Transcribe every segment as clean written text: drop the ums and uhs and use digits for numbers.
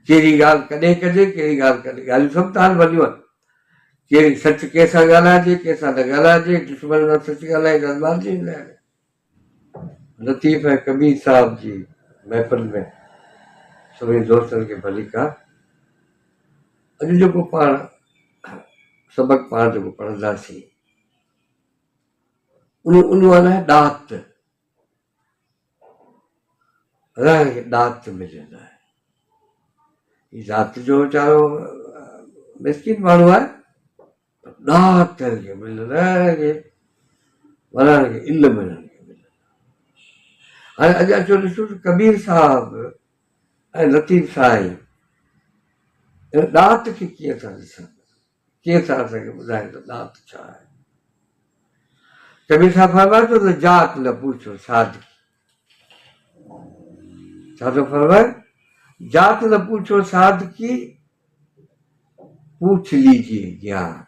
कहिड़ी ॻाल्हि कॾहिं कजे, कहिड़ी ॻाल्हि कॾहिं, ॻाल्हियूं सभु ताल भलियूं आहिनि। कहिड़ी सच कंहिंसां ॻाल्हाइजे, कंहिंसां न ॻाल्हाइजे, दुश्मन सां सच ॻाल्हाए जज़्बात थी वेंदा आहिनि। लतीफ़ ऐं कबीर साहिब जी महफ़िल में सभिनी दोस्तनि खे भली का। अॼु जेको पाण सबक़ु पाण जेको पढ़ंदासीं उनवान आहे ॾात। रहण खे ॾात मिलियल आहे। ही ज़ात जो वीचारो मिसकिन माण्हू आहे, ॾात खे मिलियल, रहण खे वञण खे इल्म मिलण खे मिलियल। हाणे अॼु अचो ॾिसो त कबीर साहिब ऐं लतीफ़ साईं ॾात खे कीअं था ॾिसनि, कीअं था असांखे ॿुधाइनि त ॾात छा आहे। कबीर साहिब फरमाए थो त जात न पूछो सादगी। छा थो फरमाए? जात न पूछो सादगी, पूछ लीजिए ज्ञान।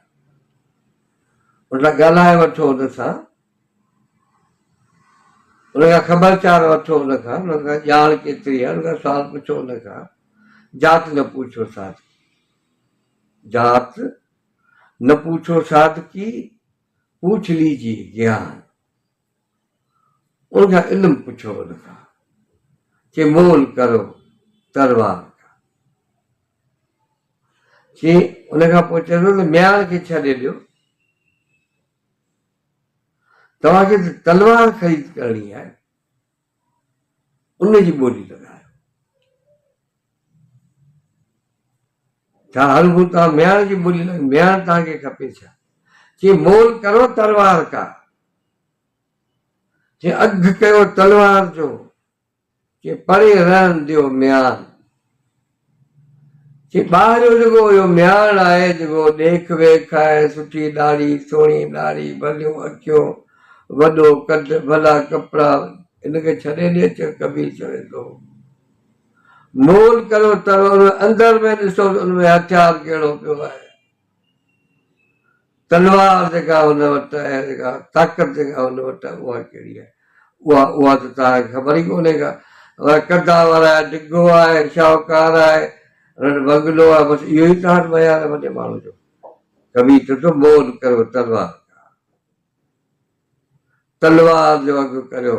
उनखां ॻाल्हाए वठो, हुन सां उनखां ख़बरचार वठो, उनखां ॼाण केतिरी आहे उनखां सुवाल पुछो उनखां। जात न पूछो सादगी, जात न पूछो सादगी, पूछ लीजिए ज्ञान। उनखां इल्मु पुछो, उनखां कि मोल करो तलवार खां। कि उनखां पोइ चए थो त म्यान खे छॾे ॾियो, तव्हांखे तलवार ख़रीद करणी आहे, उनजी ॿोली लॻायो। छा हर हू तव्हां म्यान जी ॿोली लॻायो, म्यान तव्हांखे खपे छा? कि मोल करो तलवार का, कि अघु कयो तलवार जो, कि परे रहण ॾियो म्यान। कि ॿाहिरियो जेको इहो म्यान आहे, जेको ॾेख वेख आहे, सुठी ॾाढ़ी, सुहिणी ॾाढ़ी, भलियूं अखियूं, वॾो कद, भला कपिड़ा, इनखे छॾे ॾे। कबीर चवे थो मोल करो तलवार, अंदर में ॾिसो उनमें हथियार कहिड़ो पियो आहे। तलवार जेका हुन वटि आहे, जेका ताक़त जेका हुन वटि आहे, उहा कहिड़ी आहे? उहा त तव्हांखे ख़बर ई कोन्हे का। कदा वारा आहे, डिघो आहे, शाहूकार आहे, बंगलो आहे, बसि इहो ई तव्हां वटि मयार आहे वॾे माण्हू जो। कबीर चए थो मोल करो तलवार का, तलवार जो अघु करियो,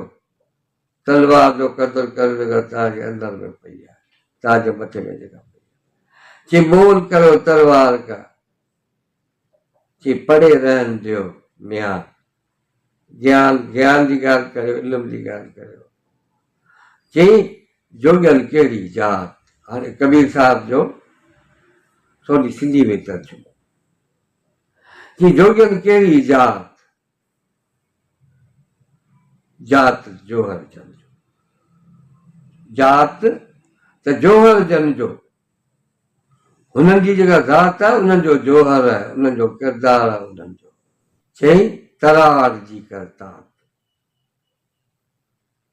तलवार जो क़दुरु करियो जेका तव्हांजे अंदर में पई आहे, तव्हांजे मथे में जेका पई आहे। कि मोल करो तलवार का, कि परे रहण ॾियो म्यान। ज्ञान, ज्ञान जी ॻाल्हि करियो, इल्म जी ॻाल्हि करियो। चई जोॻियल कहिड़ी जात। हाणे कबीर साहिब जो थोरी सिंधी में तर्जुमो। कि जोॻियल कहिड़ी जात, जात जोहर जन जो, जात त जोहर जन जो, हुननि जी जेका ज़ात आहे उन्हनि जो जोहर आहे, उन्हनि जो किरदारु आहे उन्हनि जो। चई तरार जी करतात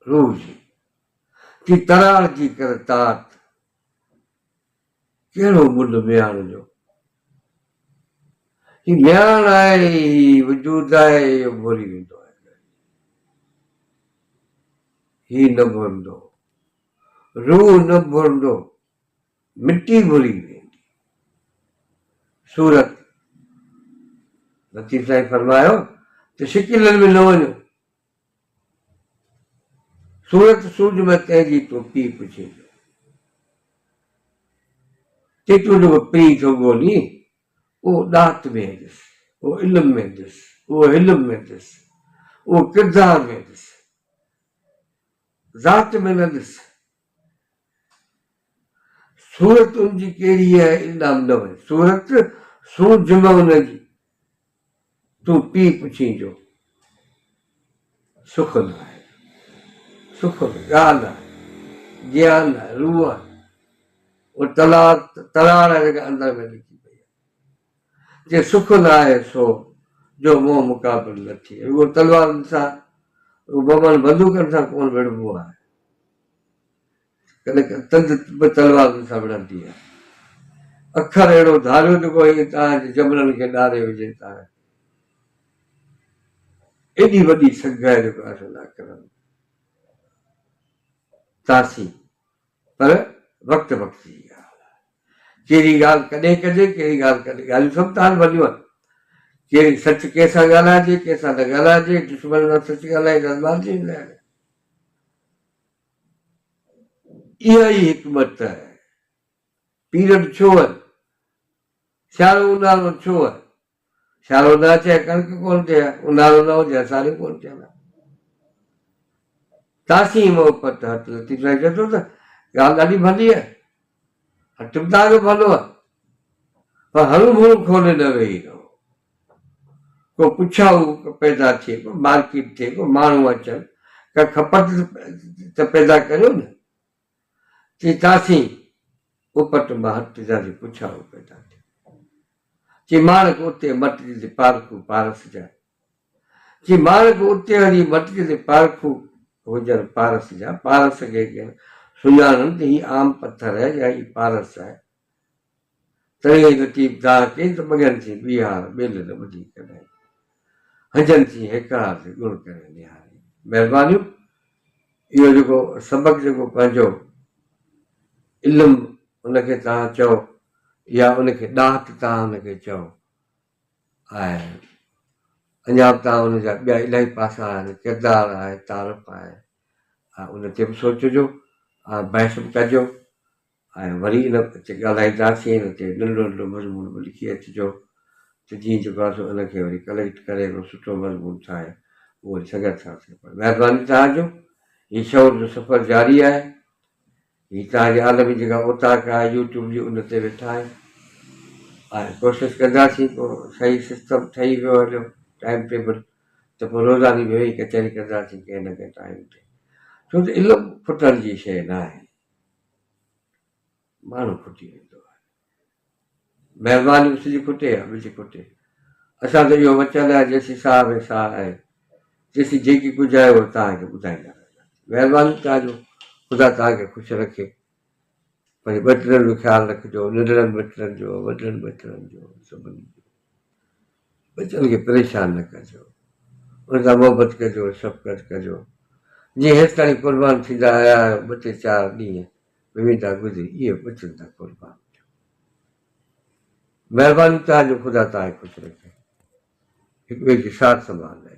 रूह जी, कि तरार जी करतात, कहिड़ो मुल म्यान जो। कि म्यान आहे, वजूद आहे, इहो भुली वेंदो आहे, ही न भुलंदो, रूह न भुलंदो, मिटी भुली वेंदी। सूरत लतीफ़ साईं फरमायो त शिकिलनि में न वञो, सूरत सूझ में तंहिंजी तो पीउ पुछे जो। तूं जेको पीउ थो ॻोल्ही, उहो ॾात में ॾिस, उहो इल्म में ॾिस, उहो इल्म में ॾिस, उहो किरदार में ॾिस, ज़ात में न ॾिस। सूरत उनजी कहिड़ी आहे इल्म न वञे, सूरत सूझ में उनजी तूं पीउ पुछींजो। सुख न आहे, सुख ॻाल्हि आहे, ज्ञान आहे, रूह आहे, उहो तलार आहे जेका अंदर में लिखी पई आहे। जे सुख न आहे सो जो मोह मुक़ाबिल न थिए, उहो तलवारनि सां, उहो बंदूकनि सां कोन विढ़बो आहे, कॾहिं तंद बि तलवारनि सां विढ़ंदी आहे। अखर अहिड़ो धारियो जेको तव्हांजे जबलनि खे ॾारे विझे, तव्हां एॾी वॾी सघ आहे जेको असां अखरनि तासी, पर वक़्त जी ॻाल्हि आहे। कहिड़ी ॻाल्हि कॾहिं कजे, कहिड़ी ॻाल्हि कॾहिं, ॻाल्हियूं सभु तव्हां वॾियूं आहिनि। कहिड़ी सच कंहिंसां ॻाल्हाइजे, कंहिंसां न ॻाल्हाइजे, दुश्मन सां सच ॻाल्हाए जज़्बाती ईंदा आहिनि। इहा ई हिकमत आहे। पीरियड छो आहे, सियारो ऊन्हारो छो आहे? सियारो न अचे कणिक कोन थिए, ऊन्हारो न हुजे असांजो कोन थियल आहे। तासी मोहबत हथ लतीफ़ साईं चए थो त ॻाल्हि ॾाढी भली आहे, हट बि तव्हांजो भलो आहे, पर हरू भरू खोले न वेही रहो। को पुछाऊ पैदा थिए, को मार्केट थिए, को माण्हू अचनि, का खपत त पैदा करियो न। चई तासी उपट मां हट जांदी पुछाऊ पैदा थिए। चई माणक उते मटिजी पारखू पारस जा। चई माणक उते हरी मटिजी पारखू हुजनि पारस जा। पारस खे सुञाणनि त हीउ आम पथर आहे या हीउ पारस आहे। तॾहिं लतीफ़ दाह कई त बॻनि थी बिहार ॿेल न ॿुधी कॾहिं, हजनि थी हिकड़ा ते गुण करे निहारे। महिरबानियूं, इहो जेको सबक़ु जेको पंहिंजो इल्मु उनखे तव्हां चओ या उनखे ॾाहत तव्हां उनखे चओ, ऐं अञा बि तव्हां उनजा ॿिया इलाही पासा आहिनि, किरदारु आहे, तारीफ़ आहे, उन ते बि सोचिजो, बहस बि कजो, ऐं वरी इन ते ॻाल्हाईंदासीं। इन ते नंढो नंढो मज़मून बि लिखी अचिजो त जीअं जेको आहे सो उनखे वरी कलेक्ट करे हिकिड़ो सुठो मज़मून ठाहे उहो वरी सघंदासीं। महिरबानी तव्हांजो, हीउ शौर जो सफ़र जारी आहे। हीअ तव्हांजी आलमी जेका उताक आहे यूट्यूब जी उन ते वेठा आहियूं, ऐं कोशिशि कंदासीं को सही सिस्टम ठही वियो हलियो टाइम टेबल त पोइ रोज़ानी वेही कचहरी कंदासीं कंहिं न कंहिं टाइम ते। छो त इल्मु खुटण जी शइ न आहे, माण्हू खुटी वेंदो आहे। महिरबानी सॼी खुटे आहे ॿिज खुटे। असां त इहो वचन आहे जेसीं साह में साह आहे, जेसीं जेकी कुझु आहे उहो तव्हांखे ॿुधाईंदा रहंदासीं। महिरबानी तव्हांजो, ख़ुदा तव्हांखे ख़ुशि रखे। पंहिंजे ॿचिड़नि जो ख़्यालु रखिजो, नंढड़नि ॿचिड़नि जो, वॾनि ॿचिड़नि जो, सभिनी जो। ॿचनि खे परेशान न कजो, उन सां मोहबत कजो, शफ़क़त कजो। जीअं हेसि ताईं क़ुर्बान थींदा आया आहियो, 2 ते 4 ॾींहं वेंदा गुज़री, इहे ॿचनि था क़ुर्बान थियो। महिरबानी तव्हांजो, ख़ुदा तव्हांखे ख़ुशि रखे, हिक ॿिए खे साथ संभाल।